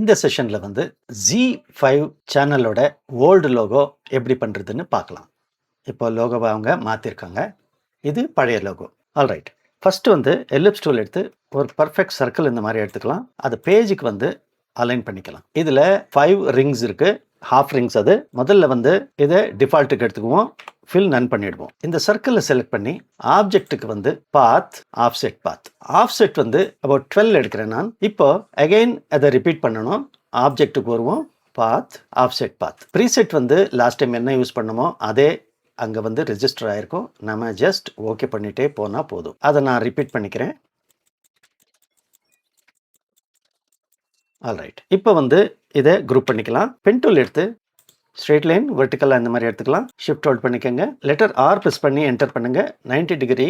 இந்த செஷனில் வந்து Z5 சேனலோட ஓல்டு லோகோ எப்படி பண்ணுறதுன்னு பார்க்கலாம். இப்போ லோகோவை அவங்க மாற்றிருக்காங்க. இது பழைய லோகோ. ஆல்ரைட், ஃபஸ்ட்டு வந்து எலிப்ஸ் டூல் எடுத்து ஒரு பர்ஃபெக்ட் சர்க்கிள் இந்த மாதிரி எடுத்துக்கலாம். அது பேஜுக்கு வந்து அலைன் பண்ணிக்கலாம். இதில் 5 ரிங்ஸ் இருக்குது, ஹாஃப் ரிங்ஸ். அது முதல்ல வந்து இதை டிஃபால்ட்டுக்கு எடுத்துக்குவோம், ஃபில் நன் பண்ணிடுவோம். இந்த சர்க்கிளை செலக்ட் பண்ணி ஆப்ஜெக்ட்டுக்கு வந்து பாத், ஆஃப்செட் வந்து about 12 எடுக்கிறேன் நான். இப்போ அகைன் அதை ரிப்பீட் பண்ணணும். ஆப்ஜெக்ட்டுக்கு வருவோம், பாத், ஆஃப்செட் பாத். ப்ரீசெட் வந்து லாஸ்ட் டைம் என்ன யூஸ் பண்ணமோ அதே அங்கே வந்து ரெஜிஸ்டர் ஆகிருக்கும். நம்ம ஜஸ்ட் ஓகே பண்ணிகிட்டே போனால் போதும். அதை நான் ரிப்பீட் பண்ணிக்கிறேன். ஆல்ரைட், இப்போ வந்து இதை குரூப் பண்ணிக்கலாம். பென் டூல் எடுத்து ஸ்ட்ரெயிட் லைன், வெர்டிக்கலாக இந்த மாதிரி எடுத்துக்கலாம். ஷிஃப்ட் ஹோல்ட் பண்ணிக்கோங்க. லெட்டர் ஆர் ப்ரெஸ் பண்ணி என்டர் பண்ணுங்க. 90 டிகிரி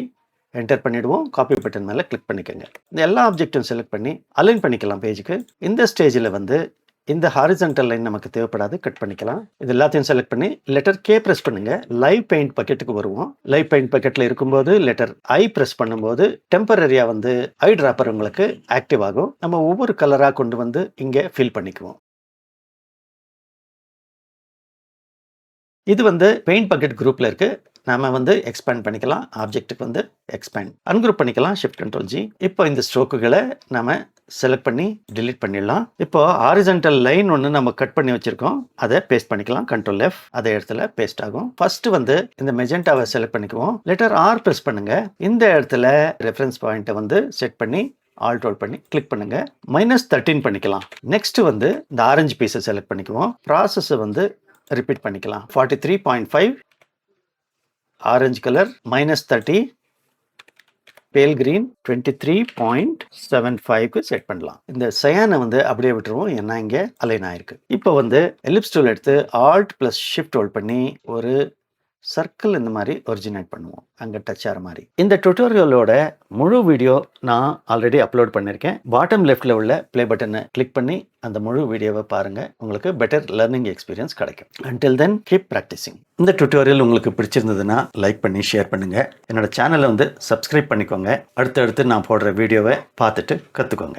என்டர் பண்ணிவிடுவோம். காப்பி பட்டன் மேலே கிளிக் பண்ணிக்கோங்க. இந்த எல்லா ஆப்ஜெக்டும் செலக்ட் பண்ணி அலைன் பண்ணிக்கலாம் பேஜுக்கு. இந்த ஸ்டேஜில் வந்து இந்த ஹாரிசன்டல் லைன் நமக்கு தேவைப்படாது, கட் பண்ணிக்கலாம். இது எல்லாத்தையும் செலக்ட் பண்ணி லெட்டர் கே ப்ரெஸ் பண்ணுங்க. லைவ் பெயிண்ட் பக்கெட்டுக்கு வருவோம். லைவ் பெயிண்ட் பக்கெட்டில் இருக்கும்போது லெட்டர் ஐ ப்ரெஸ் பண்ணும்போது டெம்பரரியாக வந்து ஐ ட்ராப்பர் உங்களுக்கு ஆக்டிவ் ஆகும். நம்ம ஒவ்வொரு கலராக கொண்டு வந்து இங்கே ஃபில் பண்ணிக்குவோம். இது வந்து பெயிண்ட் பக்கெட் குரூப்பில் இருக்குது. நாம வந்து எக்ஸ்பேண்ட் பண்ணிக்கலாம். ஆப்ஜெக்ட்டுக்கு வந்து எக்ஸ்பேண்ட், அன்குரூப் பண்ணிக்கலாம். Shift control G. இப்போ இந்த ஸ்ட்ரோக்குகளை நம்ம செலக்ட் பண்ணி டிலீட் பண்ணிடலாம். இப்போ ஹாரிசன்டல் லைன் ஒன்று நம்ம கட் பண்ணி வச்சிருக்கோம், அதை பேஸ்ட் பண்ணிக்கலாம். கண்ட்ரோல் எஃப், அதே இடத்துல பேஸ்ட் ஆகும். ஃபர்ஸ்ட் வந்து இந்த மெஜெண்டாவை செலக்ட் பண்ணிக்குவோம். லெட்டர் ஆர் ப்ரெஸ் பண்ணுங்க. இந்த இடத்துல ரெஃபரன்ஸ் பாயிண்ட்டை வந்து செட் பண்ணி ஆல்ட் ஹோல்ட் பண்ணி கிளிக் பண்ணுங்க. -13 பண்ணிக்கலாம். நெக்ஸ்ட் வந்து இந்த ஆரஞ்சு பீஸை செலக்ட் பண்ணிக்குவோம். ப்ராசஸை வந்து ரிப்பீட் பண்ணிக்கலாம். 43.5 ஆரஞ்சு கலர், -30 பேல் கிரீன், 23.75க்கு செட் பண்ணலாம். இந்த சயானை வந்து அப்படியே விட்டுருவோம், ஏன்னா இங்கே அலைன் ஆயிருக்கு. இப்போ வந்து எலிப்ஸ் டூல் எடுத்து ஆல்ட் ப்ளஸ் ஷிஃப்ட் ஹோல்ட் பண்ணி ஒரு சர்க்கிள் இந்த மாதிரி ஒரிஜினேட் பண்ணுவோம், அங்கே டச் ஆகிற மாதிரி. இந்த டுட்டோரியலோட முழு வீடியோ நான் ஆல்ரெடி அப்லோட் பண்ணியிருக்கேன். பாட்டம் லெஃப்டில் உள்ள ப்ளே பட்டனை கிளிக் பண்ணி அந்த முழு வீடியோவை பாருங்கள். உங்களுக்கு பெட்டர் லேர்னிங் எக்ஸ்பீரியன்ஸ் கிடைக்கும். Until then keep practising. இந்த டுட்டோரியல் உங்களுக்கு பிடிச்சிருந்ததுன்னா லைக் பண்ணி ஷேர் பண்ணுங்கள். என்னோட சேனலை வந்து சப்ஸ்கிரைப் பண்ணிக்கோங்க. அடுத்தடுத்து நான் போடுற வீடியோவை பார்த்துட்டு கற்றுக்கோங்க.